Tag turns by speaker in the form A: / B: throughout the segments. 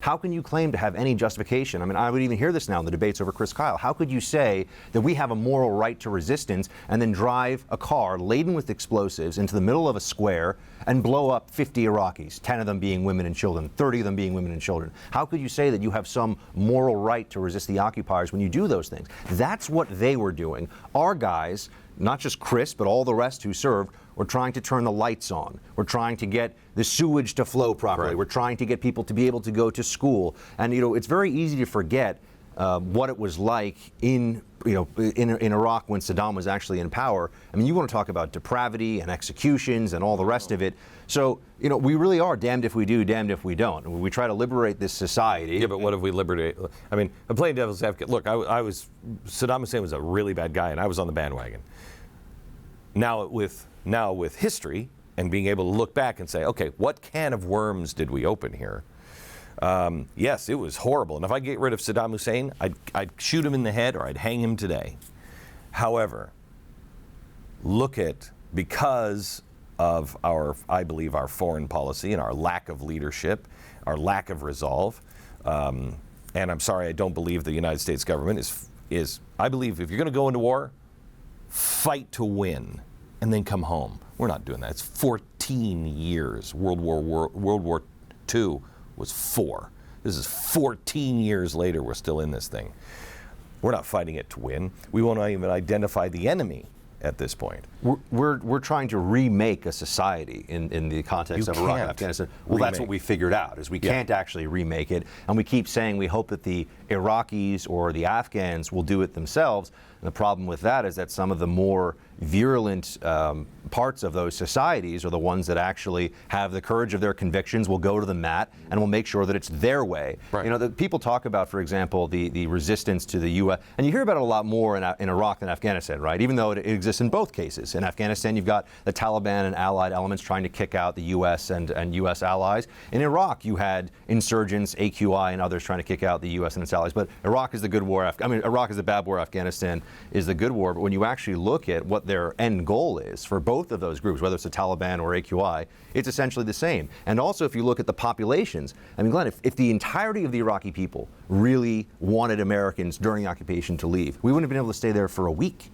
A: How can you claim to have any justification? I mean, I would even hear this now in the debates over Chris Kyle. How could you say that we have a moral right to resistance and then drive a car laden with explosives into the middle of a square and blow up 50 Iraqis, 10 of them being women and children, 30 of them being women and children? How could you say that you have some moral right to resist the occupiers when you do those things? That's what they were doing. Our guys, not just Chris, but all the rest who served, we're trying to turn the lights on. We're trying to get the sewage to flow properly. Right. We're trying to get people to be able to go to school. And, it's very easy to forget what it was like in Iraq when Saddam was actually in power. I mean, you want to talk about depravity and executions and all the rest of it. So, we really are damned if we do, damned if we don't. We try to liberate this society.
B: Yeah, but what if we liberate? I mean, I'm playing devil's advocate. Look, Saddam Hussein was a really bad guy, and I was on the bandwagon. Now with history and being able to look back and say, okay, what can of worms did we open here? Yes, it was horrible. And if I get rid of Saddam Hussein, I'd shoot him in the head or I'd hang him today. However, because of I believe our foreign policy and our lack of leadership, our lack of resolve, and I'm sorry, I don't believe the United States government is I believe if you're going to go into war, fight to win and then come home. We're not doing that. It's 14 years. World War II was 4. This is 14 years later. We're still in this thing. We're not fighting it to win. We won't even identify the enemy at this point.
A: We're trying to remake a society in the context of Iraq and Afghanistan. Well, that's what we figured out, is we can't actually remake it. And we keep saying we hope that the Iraqis or the Afghans will do it themselves. And the problem with that is that some of the more virulent parts of those societies are the ones that actually have the courage of their convictions, will go to the mat, and will make sure that it's their way.
B: Right.
A: The people talk about, for example, the resistance to the U.S., and you hear about it a lot more in Iraq than Afghanistan, right? Even though it exists in both cases. In Afghanistan, you've got the Taliban and allied elements trying to kick out the U.S. and U.S. allies. In Iraq, you had insurgents, AQI, and others trying to kick out the U.S. and its allies. But Iraq is the good war. Iraq is the bad war. Afghanistan is the good war. But when you actually look at what their end goal is for both of those groups, whether it's the Taliban or AQI, it's essentially the same. And also, if you look at the populations, Glenn, if the entirety of the Iraqi people really wanted Americans during the occupation to leave, we wouldn't have been able to stay there for a week.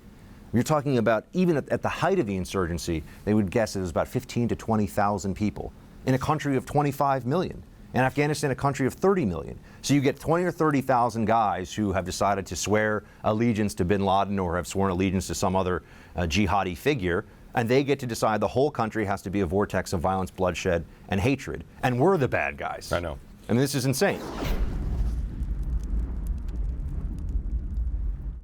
A: You're talking about, even at the height of the insurgency, they would guess it was about 15 to 20,000 people in a country of 25 million. In Afghanistan, a country of 30 million. So you get 20 or 30,000 guys who have decided to swear allegiance to bin Laden or have sworn allegiance to some other jihadi figure, and they get to decide the whole country has to be a vortex of violence, bloodshed, and hatred. And we're the bad guys.
B: I know.
A: This is insane.